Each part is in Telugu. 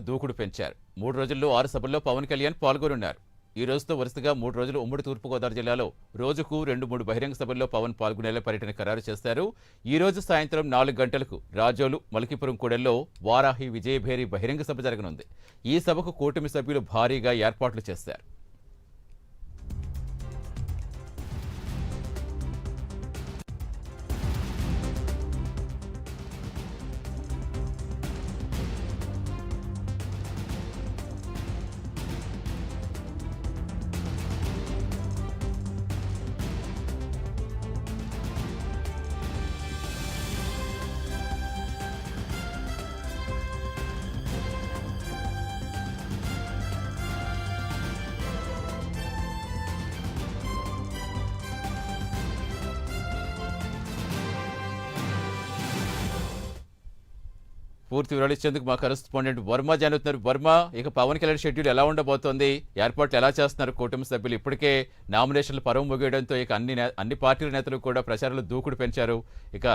దూకుడు పెంచారు. 3 రోజుల్లో 6 సభల్లో పవన్ కళ్యాణ్ పాల్గొనున్నారు. ఈ రోజుతో వరుసగా 3 రోజులు ఉమ్మడి తూర్పుగోదావరి జిల్లాలో రోజుకు 2-3 బహిరంగ సభల్లో పవన్ పాల్గొనేలా పర్యటన ఖరారు చేశారు. ఈ రోజు సాయంత్రం 4 గంటలకు రాజోలు మలకీపురం కూడల్లో వారాహి విజయభేరి బహిరంగ సభ జరగనుంది. ఈ సభకు కూటమి సభ్యులు భారీగా ఏర్పాట్లు చేశారు. పూర్తి వివరాలు ఇచ్చేందుకు మా కరెస్పాండెంట్ వర్మ జాయిన్ అవుతున్నారు. వర్మ, ఇక పవన్ కళ్యాణ్ షెడ్యూల్ ఎలా ఉండబోతోంది? ఏర్పాట్లు ఎలా చేస్తున్నారు కూటమి సభ్యులు? ఇప్పటికే నామినేషన్లు పరువు ముగియడంతో ఇక అన్ని పార్టీల నేతలు కూడా ప్రచారంలో దూకుడు పెంచారు. ఇక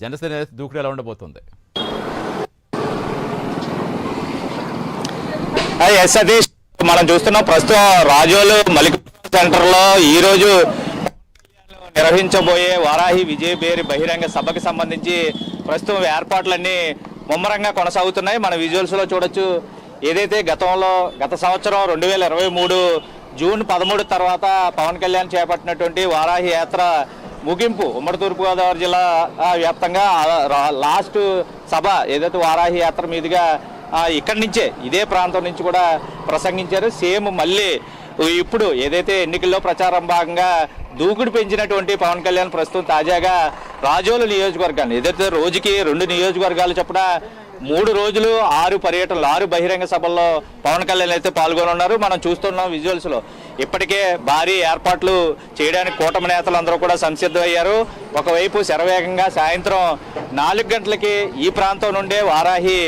జనసేన నేత దూకుడు ఎలా ఉండబోతోంది? సతీష్, మనం చూస్తున్నాం ప్రస్తుతం రాజోలు మలికిపురం సెంటర్ లో ఈ రోజు నిర్వహించబోయే వారాహి విజయభేరి బహిరంగ సభకు సంబంధించి ప్రస్తుతం ఏర్పాట్లన్నీ ముమ్మరంగా కొనసాగుతున్నాయి. మన విజువల్స్ లో చూడొచ్చు. ఏదైతే గత సంవత్సరం 2023 జూన్ 13 తర్వాత పవన్ కళ్యాణ్ చేపట్టినటువంటి వారాహి యాత్ర ముగింపు ఉమ్మడి తూర్పుగోదావరి జిల్లా వ్యాప్తంగా లాస్ట్ సభ ఏదైతే వారాహి యాత్ర మీదుగా ఇక్కడి నుంచే ఇదే ప్రాంతం నుంచి కూడా ప్రసంగించారు. సేమ్ మళ్ళీ ఇప్పుడు ఏదైతే ఎన్నికల్లో ప్రచారం భాగంగా దూకుడు పెంచినటువంటి పవన్ కళ్యాణ్ ప్రస్తుతం తాజాగా రాజోలు నియోజకవర్గాన్ని ఏదైతే రోజుకి 2 నియోజకవర్గాలు చొప్పున 3 రోజులు 6 పర్యటనలు 6 బహిరంగ సభల్లో పవన్ కళ్యాణ్ అయితే పాల్గొనున్నారు. మనం చూస్తున్నాం విజువల్స్ లో. ఇప్పటికే భారీ ఏర్పాట్లు చేయడానికి కూటమి నేతలు అందరూ కూడా సంసిద్ధమయ్యారు. ఒకవైపు శరవేగంగా సాయంత్రం 4 గంటలకి ఈ ప్రాంతం నుండే వారాహి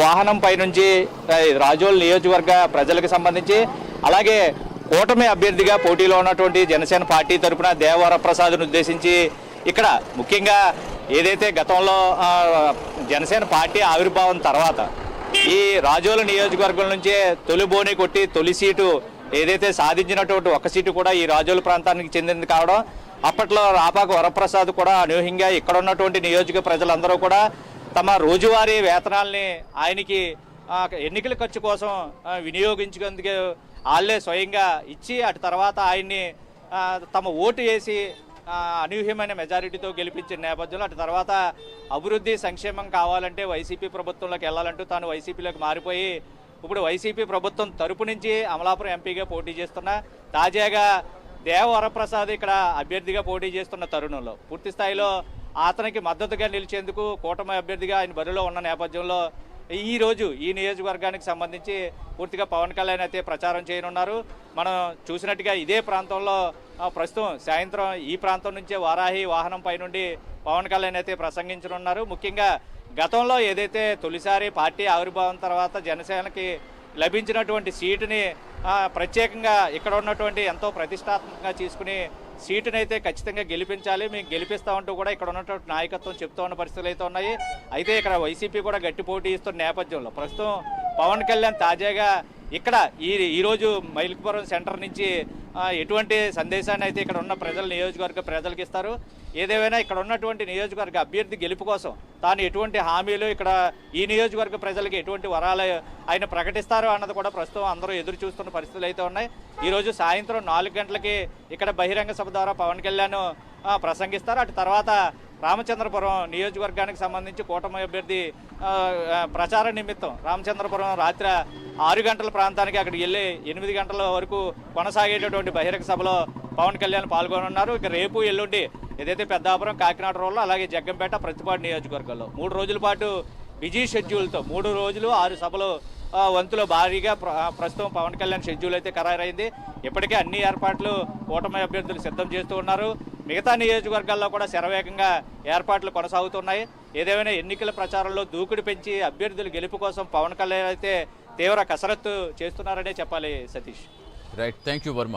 వాహనం పైనుంచి రాజోలు నియోజకవర్గ ప్రజలకు సంబంధించి అలాగే కూటమి అభ్యర్థిగా పోటీలో ఉన్నటువంటి జనసేన పార్టీ తరఫున దేవవరప్రసాద్ను ఉద్దేశించి ఇక్కడ ముఖ్యంగా ఏదైతే గతంలో జనసేన పార్టీ ఆవిర్భావం తర్వాత ఈ రాజోలు నియోజకవర్గం నుంచే తొలి బోని కొట్టి తొలి సీటు ఏదైతే సాధించినటువంటి 1 సీటు కూడా ఈ రాజోలు ప్రాంతానికి చెందింది కావడం, అప్పట్లో రాపాక వరప్రసాద్ కూడా అనూహ్యంగా ఇక్కడ ఉన్నటువంటి నియోజక ప్రజలందరూ కూడా తమ రోజువారీ వేతనాల్ని ఆయనకి ఎన్నికల ఖర్చు కోసం వినియోగించుకుందుకు వాళ్ళే స్వయంగా ఇచ్చి అటు తర్వాత ఆయన్ని తమ ఓటు వేసి అనూహ్యమైన మెజారిటీతో గెలిపించిన నేపథ్యంలో అటు తర్వాత అభివృద్ధి సంక్షేమం కావాలంటే వైసీపీ ప్రభుత్వంలోకి వెళ్ళాలంటూ తాను వైసీపీలోకి మారిపోయి ఇప్పుడు వైసీపీ ప్రభుత్వం తరపు నుంచి అమలాపురం ఎంపీగా పోటీ చేస్తున్న తాజాగా దేవవరప్రసాద్ ఇక్కడ అభ్యర్థిగా పోటీ చేస్తున్న తరుణంలో పూర్తి స్థాయిలో అతనికి మద్దతుగా నిలిచేందుకు కూటమి అభ్యర్థిగా ఆయన బరిలో ఉన్న నేపథ్యంలో ఈ రోజు ఈ నియోజకవర్గానికి సంబంధించి పూర్తిగా పవన్ కళ్యాణ్ అయితే ప్రచారం చేయనున్నారు. మనం చూసినట్టుగా ఇదే ప్రాంతంలో ప్రస్తుతం సాయంత్రం ఈ ప్రాంతం నుంచే వారాహి వాహనం పై నుండి పవన్ కళ్యాణ్ అయితే ప్రసంగించనున్నారు. ముఖ్యంగా గతంలో ఏదైతే తొలిసారి పార్టీ ఆవిర్భావం తర్వాత జనసేనకి లభించినటువంటి సీటుని ప్రత్యేకంగా ఇక్కడ ఉన్నటువంటి ఎంతో ప్రతిష్టాత్మకంగా తీసుకుని సీటునైతే ఖచ్చితంగా గెలిపించాలి, మేము గెలిపిస్తామంటూ కూడా ఇక్కడ ఉన్నటువంటి నాయకత్వం చెప్తూ ఉన్న పరిస్థితులు అయితే ఉన్నాయి. అయితే ఇక్కడ వైసీపీ కూడా గట్టి పోటీ ఇస్తున్న నేపథ్యంలో ప్రస్తుతం పవన్ కళ్యాణ్ తాజాగా ఇక్కడ ఈరోజు మైలకపురం సెంటర్ నుంచి ఎటువంటి సందేశాన్ని అయితే ఇక్కడ ఉన్న నియోజకవర్గ ప్రజలకు ఇస్తారు, ఏదేమైనా ఇక్కడ ఉన్నటువంటి నియోజకవర్గ అభ్యర్థి గెలుపు కోసం తాను ఎటువంటి హామీలు ఇక్కడ ఈ నియోజకవర్గ ప్రజలకు ఎటువంటి వరాలు ఆయన ప్రకటిస్తారో అన్నది కూడా ప్రస్తుతం అందరూ ఎదురు చూస్తున్న పరిస్థితులు అయితే ఉన్నాయి. ఈరోజు సాయంత్రం 4 గంటలకి ఇక్కడ బహిరంగ సభ ద్వారా పవన్ కళ్యాణ్ ప్రసంగిస్తారు. అటు తర్వాత రామచంద్రపురం నియోజకవర్గానికి సంబంధించి కూటమి అభ్యర్థి ప్రచార నిమిత్తం రామచంద్రపురం రాత్రి 6 గంటల ప్రాంతానికి అక్కడికి వెళ్ళి 8 గంటల వరకు కొనసాగేటటువంటి బహిరంగ సభలో పవన్ కళ్యాణ్ పాల్గొనున్నారు. ఇక రేపు ఎల్లుండి ఏదైతే పెద్దాపురం కాకినాడ రోడ్లో అలాగే జగ్గంపేట ప్రతిపాడు నియోజకవర్గాల్లో 3 రోజుల పాటు బిజీ షెడ్యూల్తో 3 రోజులు 6 సభలు వంతులో భారీగా ప్రస్తుతం పవన్ కళ్యాణ్ షెడ్యూల్ అయితే ఖరారైంది. ఇప్పటికే అన్ని ఏర్పాట్లు కూటమి అభ్యర్థులు సిద్ధం చేస్తూ ఉన్నారు. మిగతా నియోజకవర్గాల్లో కూడా శరవేగంగా ఏర్పాట్లు కొనసాగుతున్నాయి. ఏదేమైనా ఎన్నికల ప్రచారంలో దూకుడు పెంచి అభ్యర్థుల గెలుపు కోసం పవన్ కళ్యాణ్ అయితే తీవ్ర కసరత్తు చేస్తున్నారనే చెప్పాలి. Satish. Right, thank you Varma.